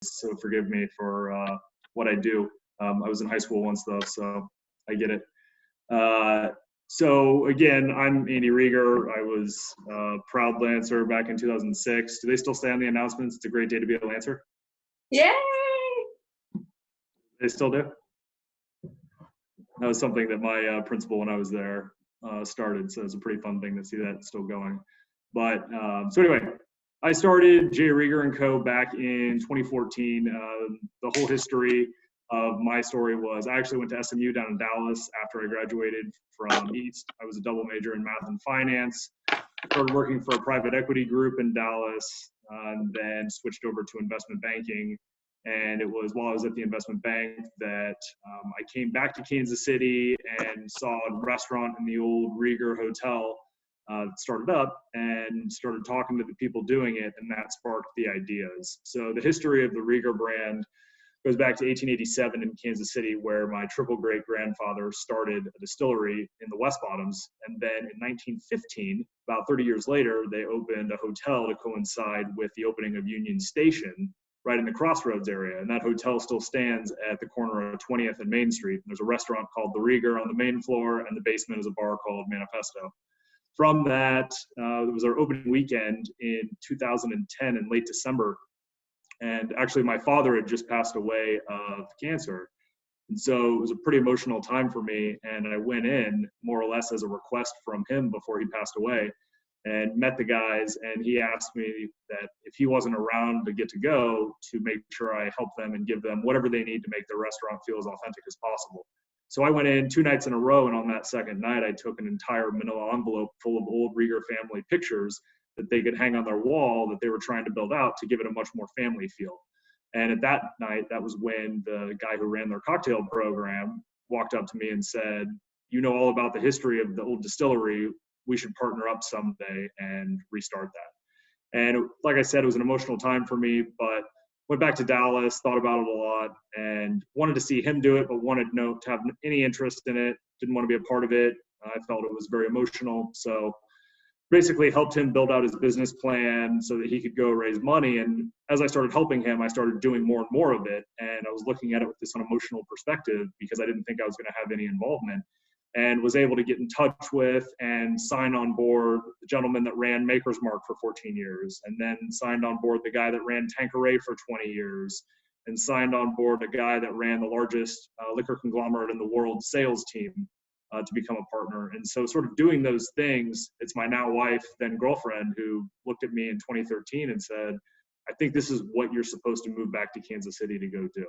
so forgive me for what I do. I was in high school once though, so I get it. So again, I'm Andy Rieger. I was a proud Lancer back in 2006. Do they still say on the announcements, it's a great day to be a Lancer? Yay! They still do? That was something that my principal when I was there started, so it's a pretty fun thing to see that still going. But so anyway, I started J Rieger Co back in 2014. The whole history of my story was I actually went to SMU down in Dallas after I graduated from East. I was a double major in math and finance. Started working for a private equity group in Dallas, and then switched over to investment banking. And it was while I was at the investment bank that I came back to Kansas City and saw a restaurant in the old Rieger Hotel started up, and started talking to the people doing it, and that sparked the ideas. So the history of the Rieger brand goes back to 1887 in Kansas City, where my triple great grandfather started a distillery in the West Bottoms. And then in 1915, about 30 years later, they opened a hotel to coincide with the opening of Union Station right in the Crossroads area. And that hotel still stands at the corner of 20th and Main Street. And there's a restaurant called The Rieger on the main floor, and the basement is a bar called Manifesto. From that, it was our opening weekend in 2010 in late December. And actually, my father had just passed away of cancer. And so it was a pretty emotional time for me. And I went in more or less as a request from him before he passed away, and met the guys. And he asked me that if he wasn't around to get to go, to make sure I help them and give them whatever they need to make their restaurant feel as authentic as possible. So I went in 2 nights in a row, and on that second night, I took an entire manila envelope full of old Rieger family pictures that they could hang on their wall that they were trying to build out to give it a much more family feel. And at that night, that was when the guy who ran their cocktail program walked up to me and said, "You know all about the history of the old distillery. We should partner up someday and restart that." And like I said, it was an emotional time for me, but went back to Dallas, thought about it a lot, and wanted to see him do it, but wanted to have any interest in it, didn't want to be a part of it. I felt it was very emotional. So basically helped him build out his business plan so that he could go raise money. And as I started helping him, I started doing more and more of it. And I was looking at it with this emotional perspective because I didn't think I was going to have any involvement, and was able to get in touch with and sign on board the gentleman that ran Maker's Mark for 14 years, and then signed on board the guy that ran Tanqueray for 20 years, and signed on board a guy that ran the largest liquor conglomerate in the world sales team to become a partner. And so sort of doing those things, it's my now wife, then girlfriend, who looked at me in 2013 and said, "I think this is what you're supposed to move back to Kansas City to go do."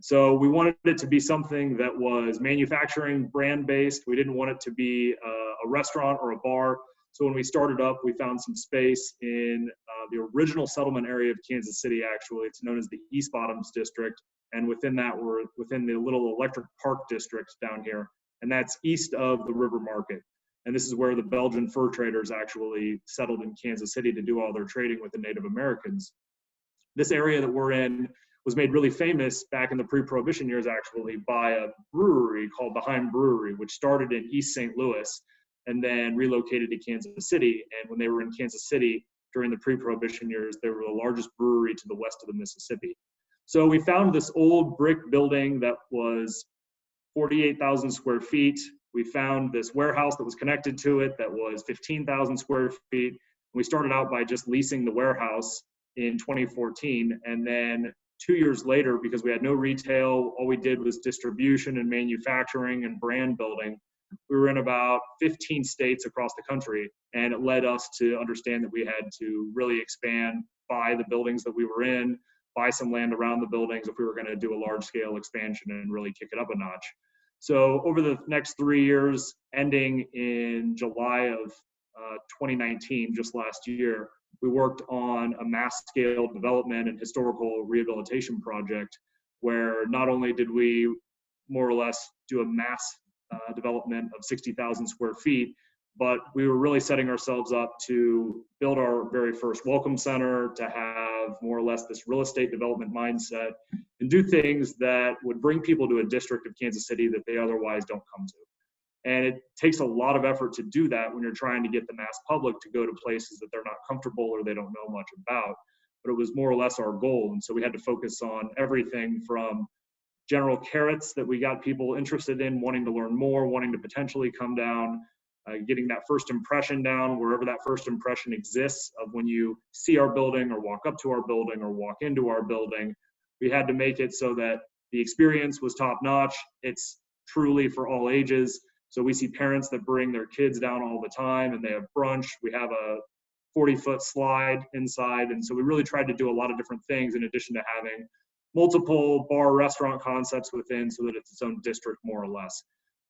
So we wanted it to be something that was manufacturing, brand-based. We didn't want it to be a restaurant or a bar. So when we started up, we found some space in the original settlement area of Kansas City, actually. It's known as the East Bottoms District. And within that, we're within the little electric park district down here. And that's east of the River Market. And this is where the Belgian fur traders actually settled in Kansas City to do all their trading with the Native Americans. This area that we're in was made really famous back in the pre-Prohibition years, actually, by a brewery called the Heim Brewery, which started in East St. Louis and then relocated to Kansas City. And when they were in Kansas City during the pre-Prohibition years, they were the largest brewery to the west of the Mississippi. So we found this old brick building that was 48,000 square feet. We found this warehouse that was connected to it that was 15,000 square feet. We started out by just leasing the warehouse in 2014. And then 2 years later, because we had no retail, all we did was distribution and manufacturing and brand building. We were in about 15 states across the country, and it led us to understand that we had to really expand, buy the buildings that we were in, buy some land around the buildings if we were going to do a large scale expansion and really kick it up a notch. So over the next 3 years, ending in July of 2019, just last year, we worked on a mass scale development and historical rehabilitation project where not only did we more or less do a mass development of 60,000 square feet, but we were really setting ourselves up to build our very first welcome center, to have more or less this real estate development mindset and do things that would bring people to a district of Kansas City that they otherwise don't come to. And it takes a lot of effort to do that when you're trying to get the mass public to go to places that they're not comfortable or they don't know much about. but it was more or less our goal. And so we had to focus on everything from general carrots that we got people interested in, wanting to learn more, wanting to potentially come down, getting that first impression down, wherever that first impression exists of when you see our building or walk up to our building or walk into our building. We had to make it so that the experience was top notch. It's truly for all ages. So we see parents that bring their kids down all the time and they have brunch. We have a 40-foot slide inside. And so we really tried to do a lot of different things in addition to having multiple bar restaurant concepts within, so that it's its own district more or less.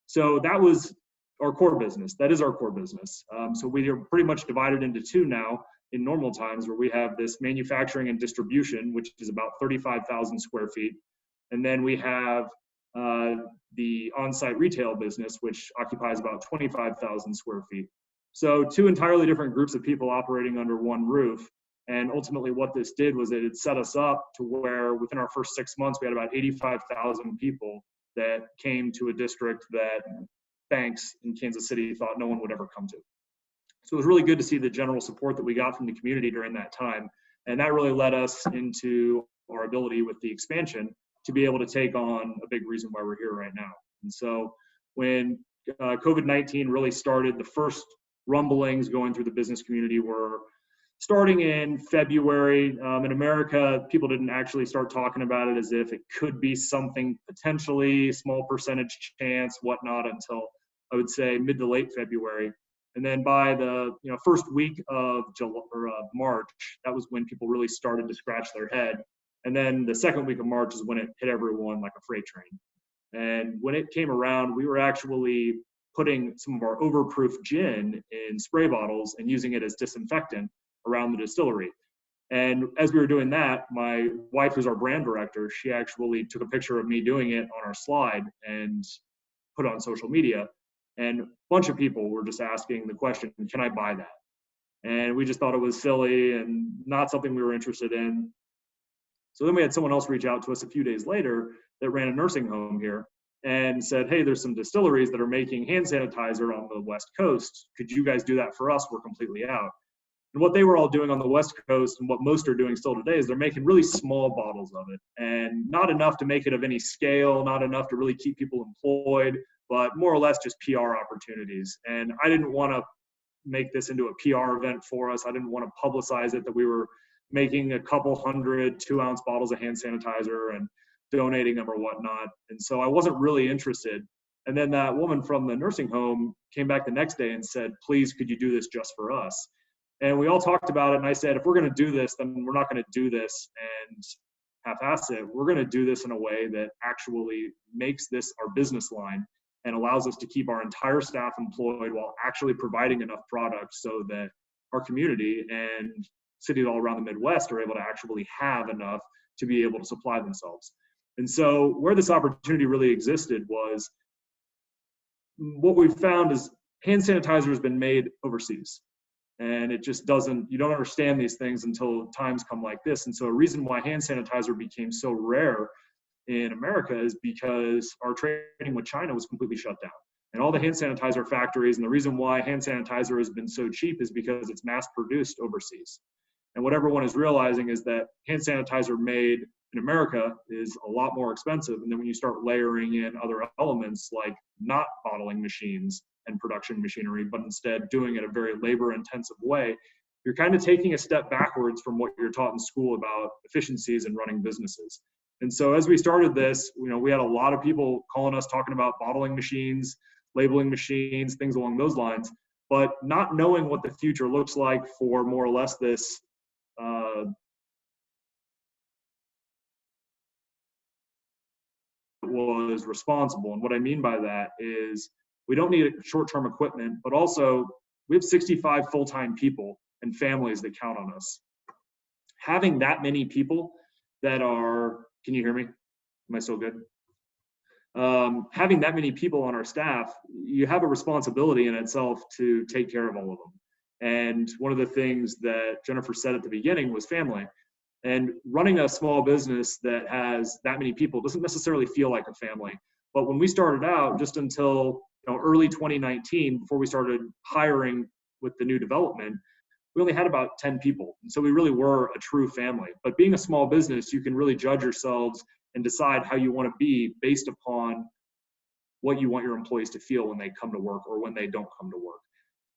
So that was our core business. That is our core business. So we are pretty much divided into two now in normal times, where we have this manufacturing and distribution, which is about 35,000 square feet. And then we have the on-site retail business, which occupies about 25,000 square feet. So two entirely different groups of people operating under one roof. And ultimately what this did was that it set us up to where within our first 6 months, we had about 85,000 people that came to a district that banks in Kansas City thought no one would ever come to. So it was really good to see the general support that we got from the community during that time. And that really led us into our ability with the expansion to be able to take on a big reason why we're here right now. And so when COVID-19 really started, the first rumblings going through the business community were starting in February. In America, people didn't actually start talking about it as if it could be something potentially, small percentage chance, whatnot, until I would say mid to late February. And then by the first week of March, that was when people really started to scratch their head. And then the second week of March is when it hit everyone like a freight train. And when it came around, we were actually putting some of our overproof gin in spray bottles and using it as disinfectant around the distillery. And as we were doing that, my wife, who's our brand director, she actually took a picture of me doing it on our slide and put it on social media. And a bunch of people were just asking the question, can I buy that? And we just thought it was silly and not something we were interested in. So then we had someone else reach out to us a few days later that ran a nursing home here and said, hey, there's some distilleries that are making hand sanitizer on the West Coast. Could you guys do that for us? We're completely out. And what they were all doing on the West Coast, and what most are doing still today, is they're making really small bottles of it, and not enough to make it of any scale, not enough to really keep people employed, but more or less just PR opportunities. And I didn't want to make this into a PR event for us. I didn't want to publicize it that we were making a couple hundred 2-ounce bottles of hand sanitizer and donating them or whatnot. And so I wasn't really interested. And then that woman from the nursing home came back the next day and said, please, could you do this just for us? And we all talked about it. And I said, if we're going to do this, then we're not going to do this and half-ass it. We're going to do this in a way that actually makes this our business line and allows us to keep our entire staff employed while actually providing enough product so that our community and cities all around the Midwest are able to actually have enough to be able to supply themselves. And so where this opportunity really existed was, what we've found is hand sanitizer has been made overseas. And it just doesn't, you don't understand these things until times come like this. And so a reason why hand sanitizer became so rare in America is because our trading with China was completely shut down. And all the hand sanitizer factories, and the reason why hand sanitizer has been so cheap is because it's mass produced overseas. And what everyone is realizing is that hand sanitizer made in America is a lot more expensive. And then when you start layering in other elements like not bottling machines and production machinery, but instead doing it a very labor intensive way, you're kind of taking a step backwards from what you're taught in school about efficiencies and running businesses. And so as we started this, we had a lot of people calling us talking about bottling machines, labeling machines, things along those lines, but not knowing what the future looks like for more or less this was responsible. And what I mean by that is we don't need short-term equipment, but also we have 65 full-time people and families that count on us. Having that many people that are, can you hear me? Am I still good? Having that many people on our staff, you have a responsibility in itself to take care of all of them. And one of the things that Jennifer said at the beginning was family. And running a small business that has that many people doesn't necessarily feel like a family. But when we started out, just until early 2019, before we started hiring with the new development, we only had about 10 people. And so we really were a true family. But being a small business, you can really judge yourselves and decide how you want to be based upon what you want your employees to feel when they come to work or when they don't come to work.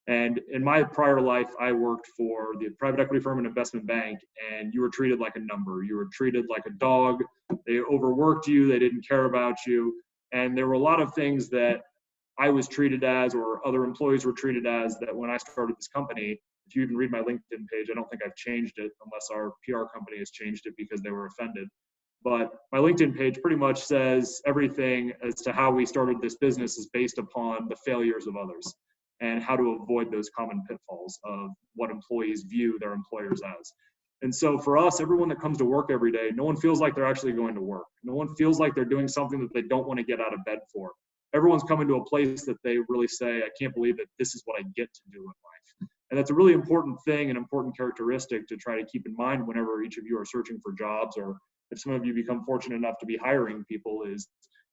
And in my prior life, I worked for the private equity firm and investment bank, and you were treated like a number. You were treated like a dog. They overworked you. They didn't care about you. And there were a lot of things that I was treated as, or other employees were treated as, that when I started this company, if you even read my LinkedIn page, I don't think I've changed it unless our PR company has changed it because they were offended. But my LinkedIn page pretty much says everything as to how we started this business is based upon the failures of others and how to avoid those common pitfalls of what employees view their employers as. And so for us, everyone that comes to work every day, no one feels like they're actually going to work. No one feels like they're doing something that they don't want to get out of bed for. Everyone's coming to a place that they really say, I can't believe that this is what I get to do in life. And that's a really important thing, an important characteristic to try to keep in mind whenever each of you are searching for jobs, or if some of you become fortunate enough to be hiring people, is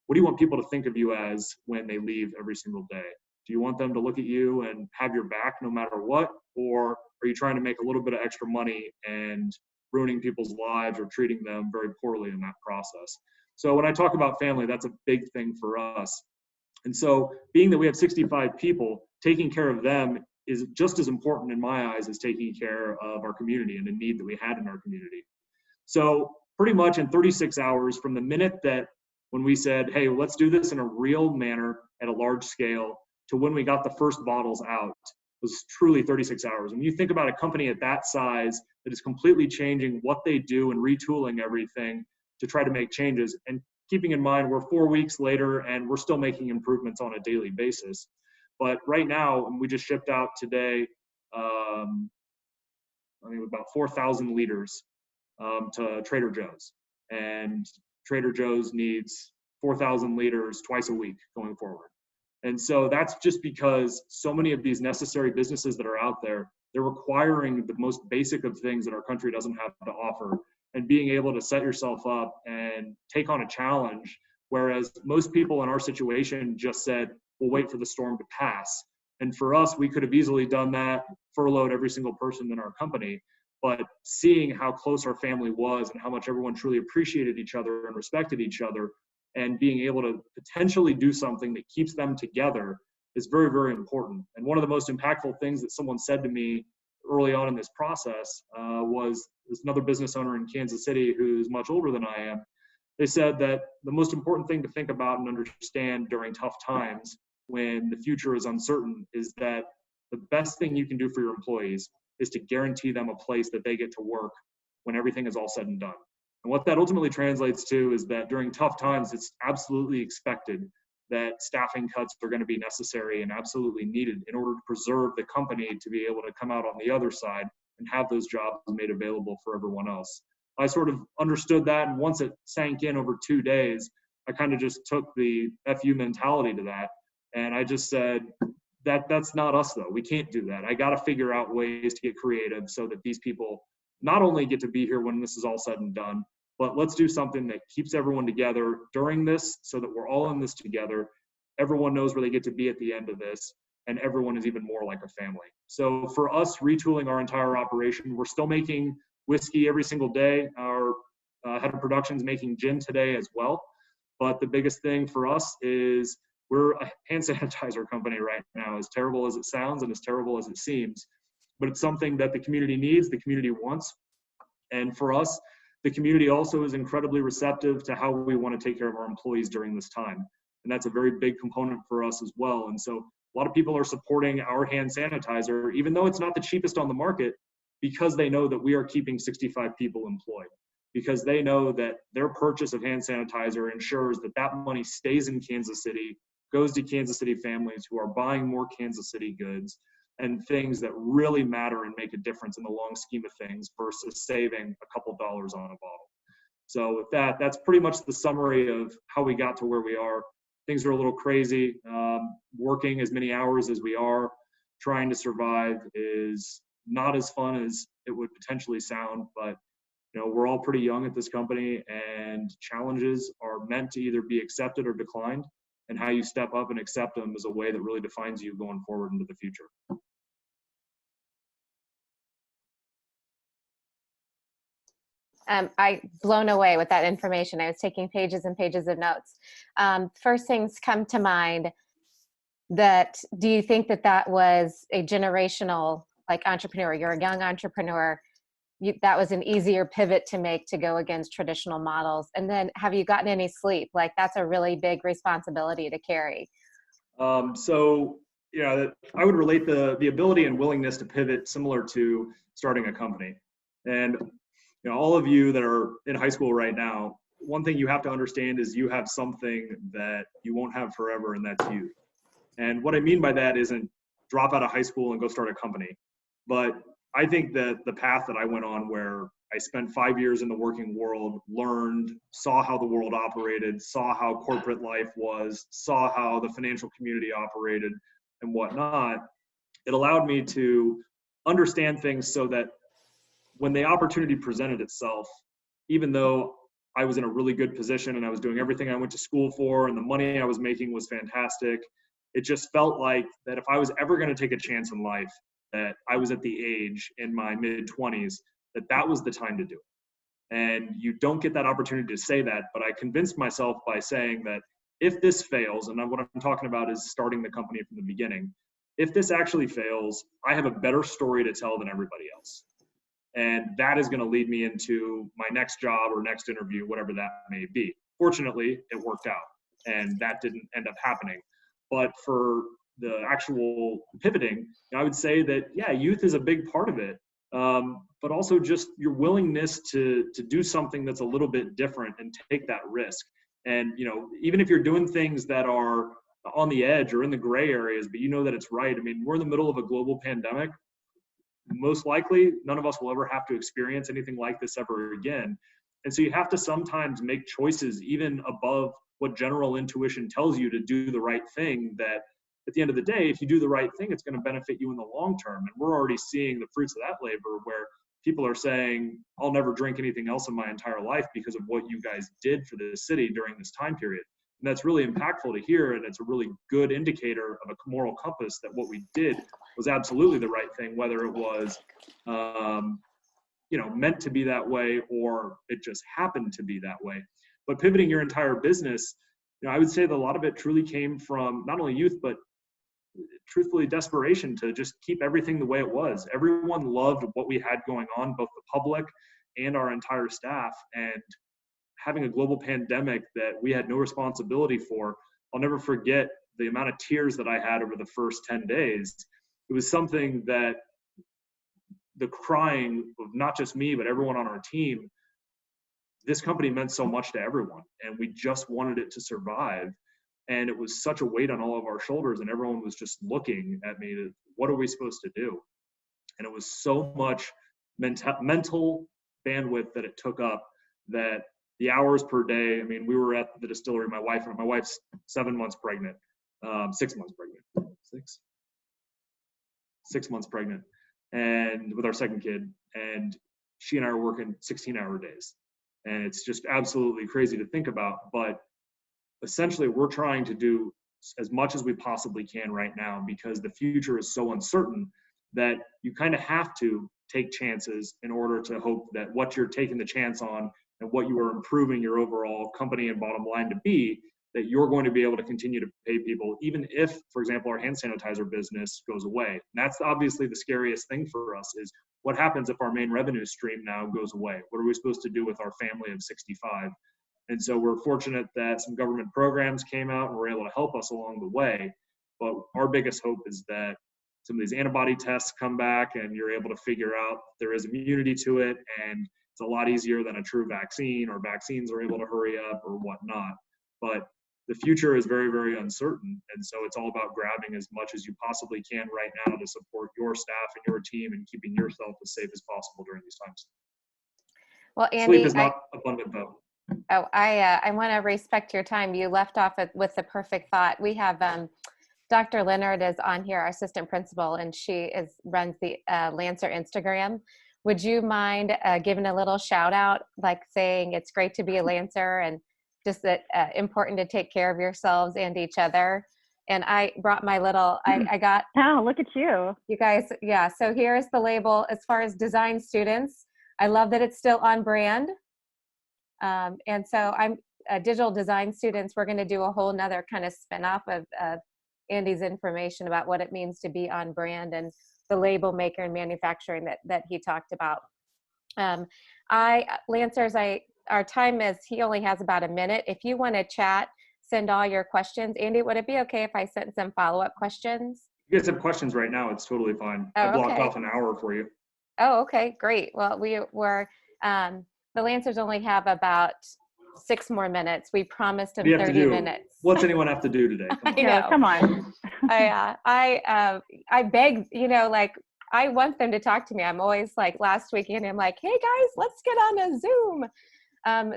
what do you want people to think of you as when they leave every single day? Do you want them to look at you and have your back no matter what? Or are you trying to make a little bit of extra money and ruining people's lives or treating them very poorly in that process? So when I talk about family, that's a big thing for us. And so being that we have 65 people, taking care of them is just as important in my eyes as taking care of our community and the need that we had in our community. So pretty much in 36 hours from the minute that when we said, hey, let's do this in a real manner at a large scale, to when we got the first bottles out, was truly 36 hours. When you think about a company at that size that is completely changing what they do and retooling everything to try to make changes, and keeping in mind we're 4 weeks later and we're still making improvements on a daily basis. But right now, we just shipped out today, I think about 4,000 liters to Trader Joe's. And Trader Joe's needs 4,000 liters twice a week going forward. And so that's just because so many of these necessary businesses that are out there, they're requiring the most basic of things that our country doesn't have to offer, and being able to set yourself up and take on a challenge. Whereas most people in our situation just said, we'll wait for the storm to pass. And for us, we could have easily done that, furloughed every single person in our company. But seeing how close our family was and how much everyone truly appreciated each other and respected each other, and being able to potentially do something that keeps them together is very, very important. And one of the most impactful things that someone said to me early on in this process was this another business owner in Kansas City who's much older than I am. They said that the most important thing to think about and understand during tough times when the future is uncertain is that the best thing you can do for your employees is to guarantee them a place that they get to work when everything is all said and done. And what that ultimately translates to is that during tough times, it's absolutely expected that staffing cuts are going to be necessary and absolutely needed in order to preserve the company to be able to come out on the other side and have those jobs made available for everyone else. I sort of understood that, and once it sank in over 2 days, I kind of just took the FU mentality to that, and I just said, that's not us though. We can't do that. I got to figure out ways to get creative so that these people not only get to be here when this is all said and done, but let's do something that keeps everyone together during this so that we're all in this together. Everyone knows where they get to be at the end of this, and everyone is even more like a family. So for us, retooling our entire operation, we're still making whiskey every single day. Our head of production is making gin today as well. But the biggest thing for us is we're a hand sanitizer company right now, as terrible as it sounds and as terrible as it seems. But it's something that the community needs, the community wants. And for us, the community also is incredibly receptive to how we want to take care of our employees during this time. And that's a very big component for us as well. And so a lot of people are supporting our hand sanitizer, even though it's not the cheapest on the market, because they know that we are keeping 65 people employed, because they know that their purchase of hand sanitizer ensures that that money stays in Kansas City, goes to Kansas City families who are buying more Kansas City goods and things that really matter and make a difference in the long scheme of things versus saving a couple dollars on a bottle. So with that, that's pretty much the summary of how we got to where we are. Things are a little crazy. Working as many hours as we are, trying to survive is not as fun as it would potentially sound, but you know, we're all pretty young at this company, and challenges are meant to either be accepted or declined, and how you step up and accept them is a way that really defines you going forward into the future. I blown away with that information. I was taking pages and pages of notes. First things come to mind. Do you think that was a generational like entrepreneur? You're a young entrepreneur. That was an easier pivot to make to go against traditional models. And then have you gotten any sleep? Like that's a really big responsibility to carry. So, I would relate the ability and willingness to pivot similar to starting a company. And all of you that are in high school right now, one thing you have to understand is you have something that you won't have forever, and that's you. And what I mean by that isn't drop out of high school and go start a company. But I think that the path that I went on, where I spent 5 years in the working world, learned, saw how the world operated, saw how corporate life was, saw how the financial community operated and whatnot, it allowed me to understand things so that when the opportunity presented itself, even though I was in a really good position and I was doing everything I went to school for and the money I was making was fantastic, it just felt like that if I was ever going to take a chance in life, that I was at the age in my mid-20s, that was the time to do it. And you don't get that opportunity to say that, but I convinced myself by saying that if this fails, and what I'm talking about is starting the company from the beginning, if this actually fails, I have a better story to tell than everybody else. And that is going to lead me into my next job or next interview, whatever that may be. Fortunately, it worked out, and that didn't end up happening. But for the actual pivoting, I would say that, yeah, youth is a big part of it, but also just your willingness to do something that's a little bit different and take that risk. And, even if you're doing things that are on the edge or in the gray areas, but you know that it's right. I mean, we're in the middle of a global pandemic. Most likely, none of us will ever have to experience anything like this ever again. And so you have to sometimes make choices even above what general intuition tells you to do the right thing, that at the end of the day, if you do the right thing, it's going to benefit you in the long term. And we're already seeing the fruits of that labor, where people are saying, I'll never drink anything else in my entire life because of what you guys did for the city during this time period. And that's really impactful to hear, and it's a really good indicator of a moral compass that what we did was absolutely the right thing, whether it was meant to be that way or it just happened to be that way. But pivoting your entire business, I would say that a lot of it truly came from not only youth, but truthfully desperation to just keep everything the way it was. Everyone loved what we had going on, both the public and our entire staff. And having a global pandemic that we had no responsibility for, I'll never forget the amount of tears that I had over the first 10 days. It was something that the crying of not just me, but everyone on our team, this company meant so much to everyone, and we just wanted it to survive. And it was such a weight on all of our shoulders, and everyone was just looking at me, what are we supposed to do? And it was so much mental bandwidth that it took up, that the hours per day, I mean, we were at the distillery, my wife's 7 months pregnant, 6 months pregnant, 6 months pregnant, and with our second kid, and she and I are working 16-hour days. And it's just absolutely crazy to think about. But essentially, we're trying to do as much as we possibly can right now, because the future is so uncertain that you kind of have to take chances in order to hope that what you're taking the chance on and what you are improving your overall company and bottom line to be, that you're going to be able to continue to pay people, even if, for example, our hand sanitizer business goes away. And that's obviously the scariest thing for us, is what happens if our main revenue stream now goes away? What are we supposed to do with our family of 65? And so we're fortunate that some government programs came out and were able to help us along the way. But our biggest hope is that some of these antibody tests come back and you're able to figure out if there is immunity to it, and it's a lot easier than a true vaccine, or vaccines are able to hurry up or whatnot. But the future is very, very uncertain. And so it's all about grabbing as much as you possibly can right now to support your staff and your team and keeping yourself as safe as possible during these times. Well, Andy, sleep is not abundant though. Oh, I want to respect your time. You left off with the perfect thought. We have Dr. Leonard is on here, our assistant principal, and she runs the Lancer Instagram. Would you mind giving a little shout out, like saying it's great to be a Lancer, and just that important to take care of yourselves and each other? And I brought my little, I got. Oh, look at you. You guys, yeah. So here's the label as far as design students. I love that it's still on brand. And so I'm digital design students. We're going to do a whole nother kind of spin-off of Andy's information about what it means to be on brand and the label maker and manufacturing that he talked about. Lancers, our time is, he only has about a minute. If you want to chat, send all your questions. Andy, would it be okay if I sent some follow-up questions? You guys have questions right now, it's totally fine. I blocked off an hour for you. Oh, okay, great. Well, the Lancers only have about 6 more minutes. We promised them 30 minutes. What's anyone have to do today? Come on. I beg, like, I want them to talk to me. I'm always like, last weekend, I'm like, hey guys, let's get on a Zoom.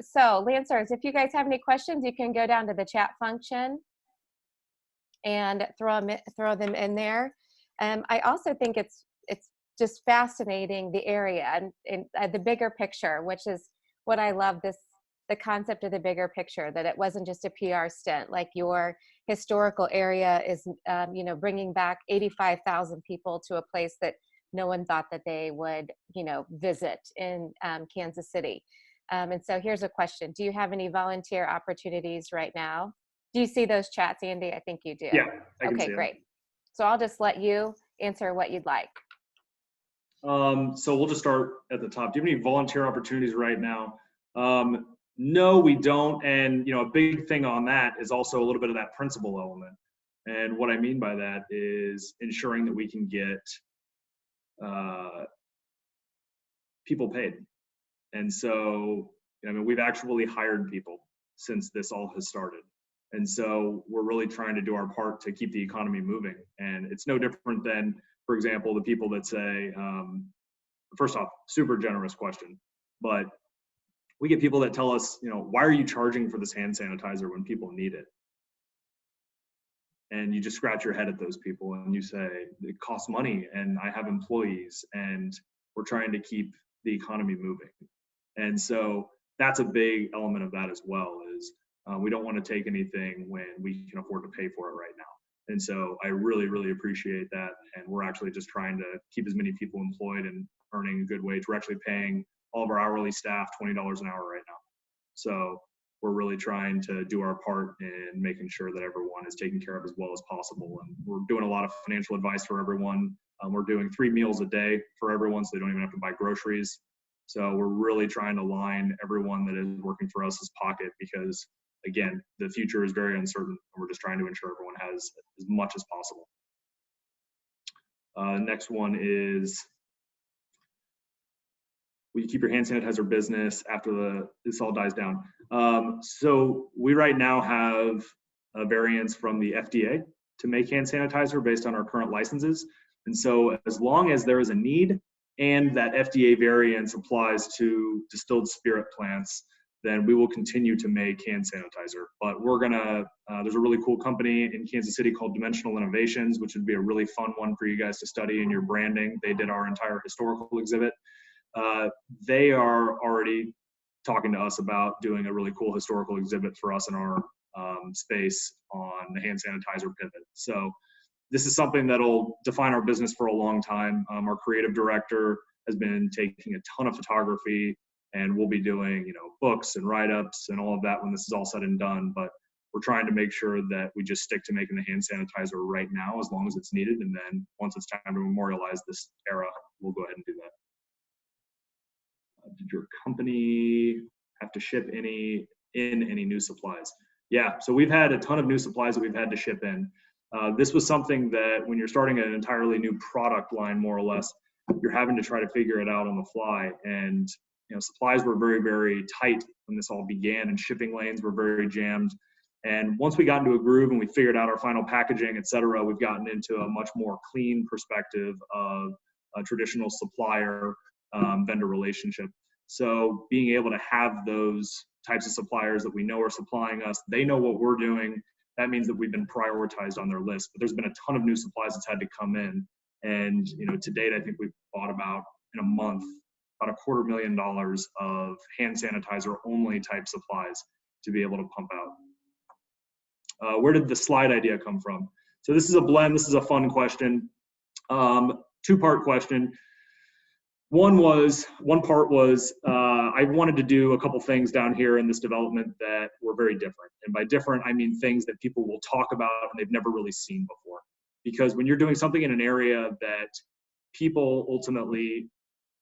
So Lancers, if you guys have any questions, you can go down to the chat function and throw them in there. I also think it's just fascinating, the area and the bigger picture, which is what I love, the concept of the bigger picture, that it wasn't just a PR stint. Like, your historical area is, bringing back 85,000 people to a place that no one thought that they would, visit in Kansas City. And so here's a question. Do you have any volunteer opportunities right now? Do you see those chats, Andy? I think you do. Yeah, I can see Okay, great. So I'll just let you answer what you'd like. So we'll just start at the top. Do you have any volunteer opportunities right now? No, we don't. And, a big thing on that is also a little bit of that principal element. And what I mean by that is ensuring that we can get people paid. And so, we've actually hired people since this all has started. And so we're really trying to do our part to keep the economy moving. And it's no different than, for example, the people that say, first off, super generous question, but we get people that tell us, why are you charging for this hand sanitizer when people need it? And you just scratch your head at those people and you say, it costs money and I have employees and we're trying to keep the economy moving. And so that's a big element of that as well, is we don't want to take anything when we can afford to pay for it right now. And so I really, really appreciate that. And we're actually just trying to keep as many people employed and earning a good wage. We're actually paying all of our hourly staff $20 an hour right now. So we're really trying to do our part in making sure that everyone is taken care of as well as possible. And we're doing a lot of financial advice for everyone. We're doing 3 meals a day for everyone, so they don't even have to buy groceries. So we're really trying to line everyone that is working for us' pocket, because again, the future is very uncertain, and we're just trying to ensure everyone has as much as possible. Next one is, will you keep your hand sanitizer business after this all dies down? So we right now have a variance from the FDA to make hand sanitizer based on our current licenses. And so as long as there is a need and that FDA variance applies to distilled spirit plants, then we will continue to make hand sanitizer. But there's a really cool company in Kansas City called Dimensional Innovations, which would be a really fun one for you guys to study in your branding. They did our entire historical exhibit. They are already talking to us about doing a really cool historical exhibit for us in our space on the hand sanitizer pivot. So this is something that'll define our business for a long time. Our creative director has been taking a ton of photography, and we'll be doing, books and write-ups and all of that when this is all said and done. But we're trying to make sure that we just stick to making the hand sanitizer right now as long as it's needed. And then once it's time to memorialize this era, we'll go ahead and do that. Did your company have to ship any new supplies? Yeah, so we've had a ton of new supplies that we've had to ship in. This was something that when you're starting an entirely new product line, more or less, you're having to try to figure it out on the fly. And supplies were very, very tight when this all began, and shipping lanes were very jammed. And once we got into a groove and we figured out our final packaging, et cetera, we've gotten into a much more clean perspective of a traditional supplier vendor relationship. So being able to have those types of suppliers that we know are supplying us, they know what we're doing. That means that we've been prioritized on their list. But there's been a ton of new supplies that's had to come in. And to date, I think we've bought about, in a month, about $250,000 of hand sanitizer only type supplies to be able to pump out. Where did the slide idea come from? So this is a blend. This is a fun question. 2-part question. One part was I wanted to do a couple things down here in this development that were very different. And by different, I mean things that people will talk about and they've never really seen before. Because when you're doing something in an area that people ultimately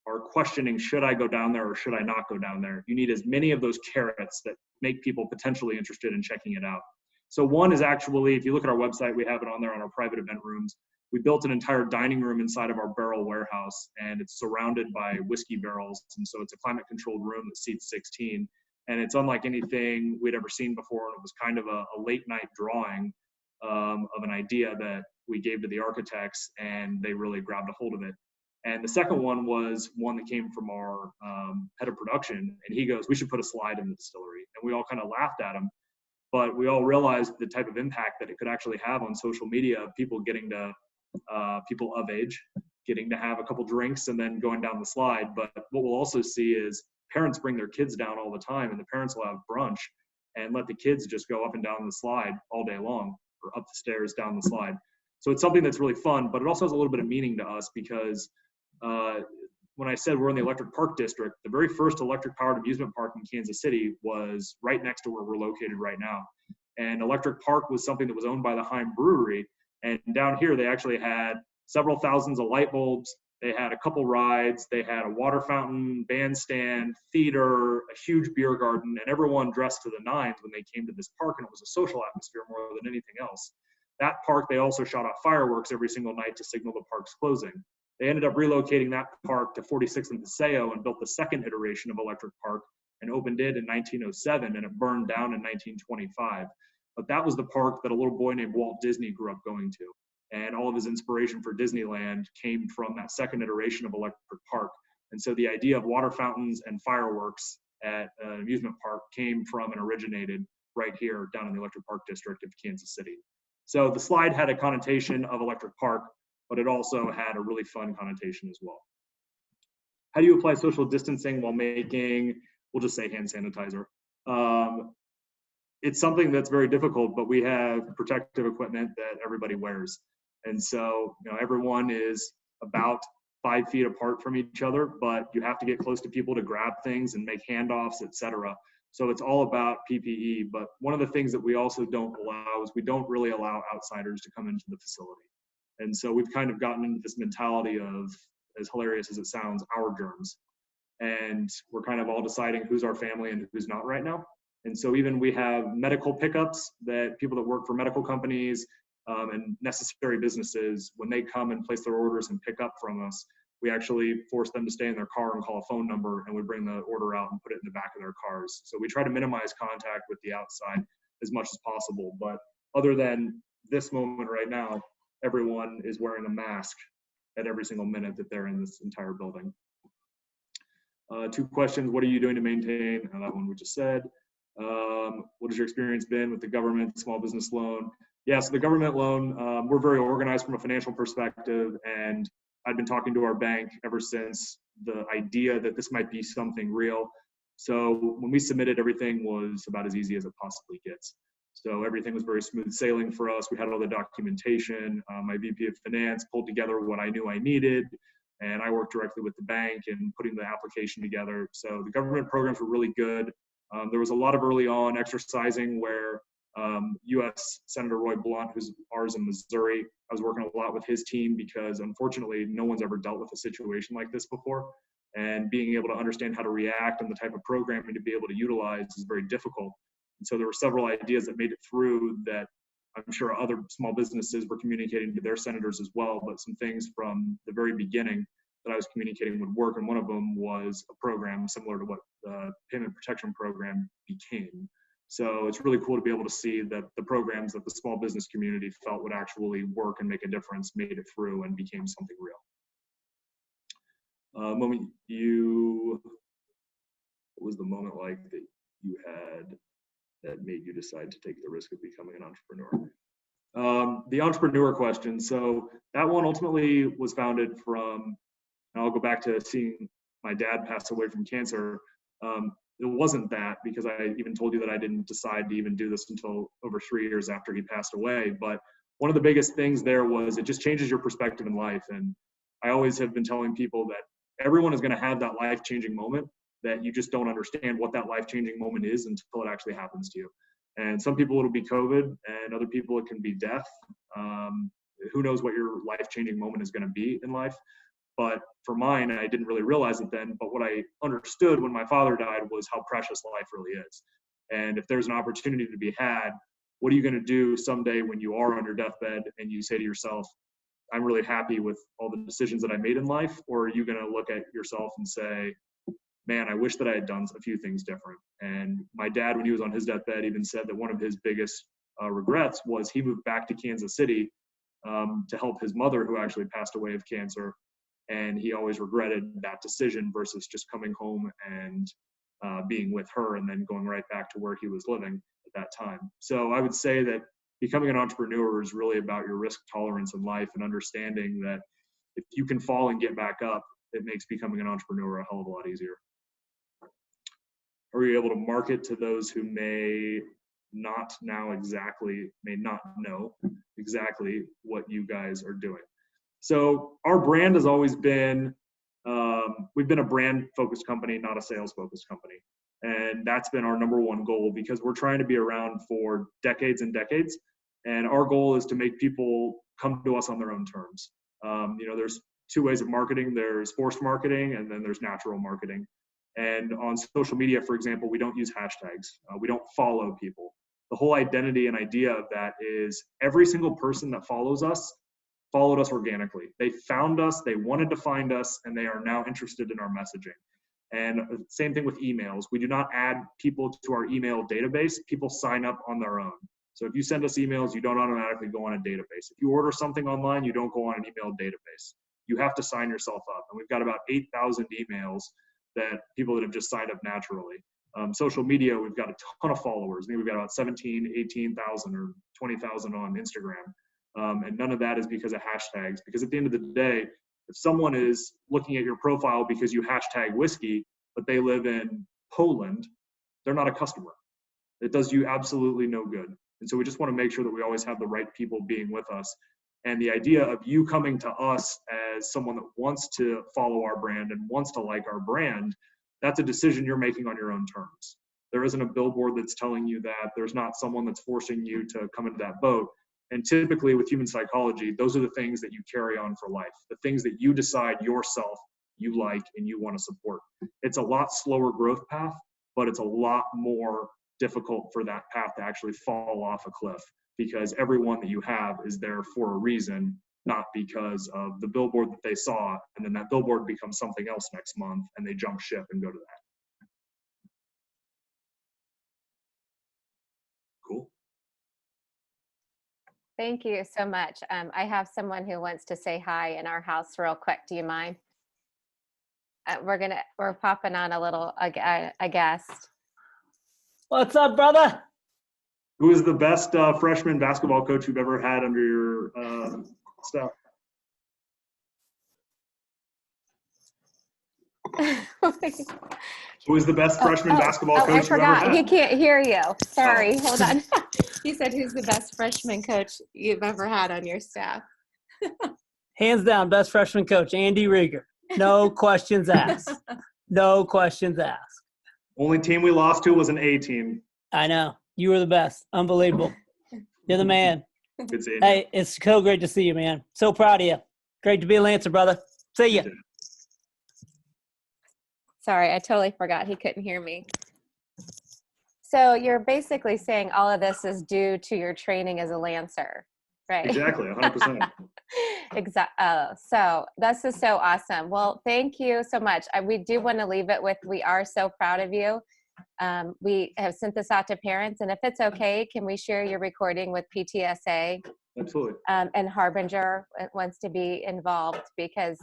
are questioning, should I go down there or should I not go down there? You need as many of those carrots that make people potentially interested in checking it out. So one is actually, if you look at our website, we have it on there on our private event rooms. We built an entire dining room inside of our barrel warehouse, and it's surrounded by whiskey barrels. And so it's a climate controlled room that seats 16. And it's unlike anything we'd ever seen before. And it was kind of a late night drawing of an idea that we gave to the architects, and they really grabbed a hold of it. And the second one was one that came from our head of production, and he goes, we should put a slide in the distillery. And we all kind of laughed at him, but we all realized the type of impact that it could actually have on social media, people getting to, people of age, getting to have a couple drinks and then going down the slide. But what we'll also see is parents bring their kids down all the time, and the parents will have brunch and let the kids just go up and down the slide all day long, or up the stairs, down the slide. So it's something that's really fun, but it also has a little bit of meaning to us because when I said we're in the electric park district, the very first electric powered amusement park in Kansas City was right next to where we're located right now. And electric park was something that was owned by the Heim Brewery. And down here, they actually had several thousands of light bulbs. They had a couple rides. They had a water fountain, bandstand, theater, a huge beer garden, and everyone dressed to the nines when they came to this park. And it was a social atmosphere more than anything else. That park, they also shot off fireworks every single night to signal the park's closing. They ended up relocating that park to 46th and Paseo and built the second iteration of Electric Park and opened it in 1907, and it burned down in 1925. But that was the park that a little boy named Walt Disney grew up going to. And all of his inspiration for Disneyland came from that second iteration of Electric Park. And so the idea of water fountains and fireworks at an amusement park came from and originated right here down in the Electric Park district of Kansas City. So the slide had a connotation of Electric Park, but it also had a really fun connotation as well. How do you apply social distancing while making, we'll just say hand sanitizer? It's something that's very difficult, but we have protective equipment that everybody wears. And so, everyone is about 5 feet apart from each other, but you have to get close to people to grab things and make handoffs, etc. So it's all about PPE. But one of the things that we also don't allow is we don't really allow outsiders to come into the facility. And so we've kind of gotten into this mentality of, as hilarious as it sounds, our germs. And we're kind of all deciding who's our family and who's not right now. And so even we have medical pickups that people that work for medical companies and necessary businesses, when they come and place their orders and pick up from us, we actually force them to stay in their car and call a phone number, and we bring the order out and put it in the back of their cars. So we try to minimize contact with the outside as much as possible. But other than this moment right now, everyone is wearing a mask at every single minute that they're in this entire building. 2 questions. What are you doing to maintain? That one we just said. What has your experience been with the government small business loan? Yeah, so the government loan, we're very organized from a financial perspective, and I've been talking to our bank ever since the idea that this might be something real. So when we submitted, everything was about as easy as it possibly gets. So everything was very smooth sailing for us. We had all the documentation. My VP of Finance pulled together what I knew I needed, and I worked directly with the bank and putting the application together. So the government programs were really good. There was a lot of early on exercising where U.S. Senator Roy Blunt, who's ours in Missouri, I was working a lot with his team because unfortunately no one's ever dealt with a situation like this before. And being able to understand how to react and the type of programming to be able to utilize is very difficult. And so there were several ideas that made it through that I'm sure other small businesses were communicating to their senators as well, but some things from the very beginning that I was communicating would work. And one of them was a program similar to what the Payment Protection Program became. So it's really cool to be able to see that the programs that the small business community felt would actually work and make a difference made it through and became something real. What was the moment like that you had that made you decide to take the risk of becoming an entrepreneur? The entrepreneur question. So that one ultimately was founded from, and I'll go back to seeing my dad pass away from cancer. It wasn't that, because I even told you that I didn't decide to even do this until over 3 years after he passed away. But one of the biggest things there was it just changes your perspective in life. And I always have been telling people that everyone is going to have that life-changing moment that you just don't understand what that life-changing moment is until it actually happens to you. And some people it'll be COVID, and other people it can be death. Who knows what your life-changing moment is going to be in life. But for mine, I didn't really realize it then, but what I understood when my father died was how precious life really is. And if there's an opportunity to be had, what are you going to do someday when you are on your deathbed and you say to yourself, I'm really happy with all the decisions that I made in life? Or are you going to look at yourself and say, man, I wish that I had done a few things different? And my dad, when he was on his deathbed, even said that one of his biggest regrets was he moved back to Kansas City to help his mother, who actually passed away of cancer. And he always regretted that decision versus just coming home and being with her and then going right back to where he was living at that time. So I would say that becoming an entrepreneur is really about your risk tolerance in life and understanding that if you can fall and get back up, it makes becoming an entrepreneur a hell of a lot easier. Are you able to market to those who may not know exactly what you guys are doing? So our brand has always been, we've been a brand focused company, not a sales focused company. And that's been our number one goal, because we're trying to be around for decades and decades. And our goal is to make people come to us on their own terms. There's two ways of marketing. There's forced marketing, and then there's natural marketing. And on social media, for example, we don't use hashtags. We don't follow people. The whole identity and idea of that is every single person that follows us followed us organically. They found us, they wanted to find us, and they are now interested in our messaging. And same thing with emails. We do not add people to our email database. People sign up on their own. So if you send us emails, you don't automatically go on a database. If you order something online, you don't go on an email database. You have to sign yourself up. And we've got about 8,000 emails that people that have just signed up naturally. Social media, we've got a ton of followers. I think we've got about 17, 18,000 or 20,000 on Instagram. And none of that is because of hashtags, because at the end of the day, if someone is looking at your profile because you hashtag whiskey, but they live in Poland, they're not a customer. It does you absolutely no good. And so we just want to make sure that we always have the right people being with us. And the idea of you coming to us as someone that wants to follow our brand and wants to like our brand, that's a decision you're making on your own terms. There isn't a billboard that's telling you that. There's not someone that's forcing you to come into that boat. And typically with human psychology, those are the things that you carry on for life, the things that you decide yourself you like and you want to support. It's a lot slower growth path, but it's a lot more difficult for that path to actually fall off a cliff, because everyone that you have is there for a reason, not because of the billboard that they saw, and then that billboard becomes something else next month and they jump ship and go to that. Cool. Thank you so much. I have someone who wants to say hi in our house real quick. Do you mind? We're popping on a guest. What's up, brother? Who is the best freshman basketball coach you've ever had under your staff? Who is the best freshman basketball coach you've ever had? I forgot. He can't hear you. Sorry. Oh. Hold on. He said, who's the best freshman coach you've ever had on your staff? Hands down, best freshman coach, Andy Rieger. No questions asked. No questions asked. Only team we lost to was an A team. I know. You were the best. Unbelievable. You're the man. Good seeing you. Hey, it's so great to see you, man. So proud of you. Great to be a Lancer, brother. See ya. Sorry, I totally forgot. He couldn't hear me. So you're basically saying all of this is due to your training as a Lancer, right? Exactly, 100%. Exactly. So this is so awesome. Well, thank you so much. We do want to leave it with, we are so proud of you. We have sent this out to parents, and if it's okay, can we share your recording with PTSA? Absolutely. And Harbinger wants to be involved because,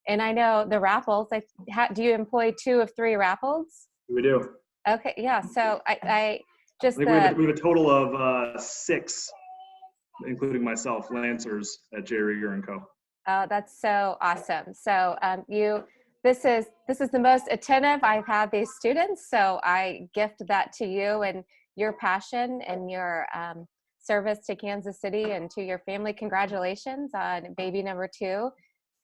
and I know the raffles, do you employ 2 of 3 raffles? We do. Okay, yeah. So I just we have a total of 6, including myself, Lancers at J. Rieger Co. Oh, that's so awesome. So this is the most attentive I've had these students. So I gift that to you and your passion and your service to Kansas City and to your family. Congratulations on baby number 2.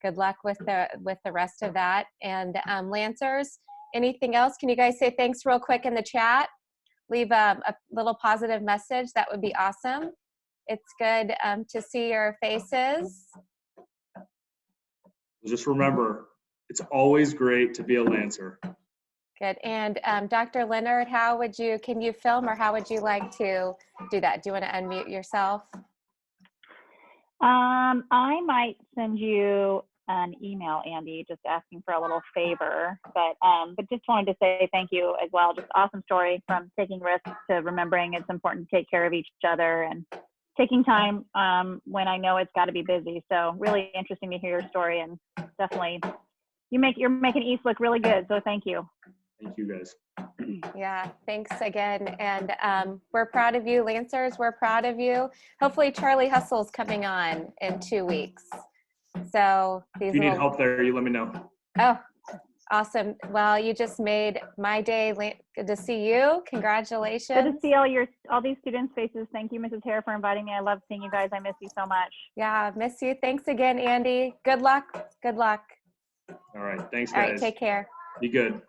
Good luck with the rest of that. And Lancers, anything else? Can you guys say thanks real quick in the chat? Leave a little positive message. That would be awesome. It's good to see your faces. Just remember, it's always great to be a Lancer. Good. And Dr. Leonard, can you film, or how would you like to do that? Do you want to unmute yourself? I might send you an email, Andy, just asking for a little favor, but just wanted to say thank you as well. Just awesome story, from taking risks to remembering it's important to take care of each other and taking time when I know it's got to be busy. So really interesting to hear your story, and definitely you're making East look really good. So thank you. Thank you, guys. Yeah, thanks again. And we're proud of you, Lancers. We're proud of you. Hopefully Charlie Hustle's coming on in 2 weeks. So If you need help there, you let me know. Oh, awesome. Well, you just made my day. Good to see you. Congratulations. Good to see all these students' faces. Thank you, Mrs. Hare, for inviting me. I love seeing you guys. I miss you so much. Yeah, miss you. Thanks again, Andy. Good luck. Good luck. All right. Thanks, guys. All right, take care. Be good.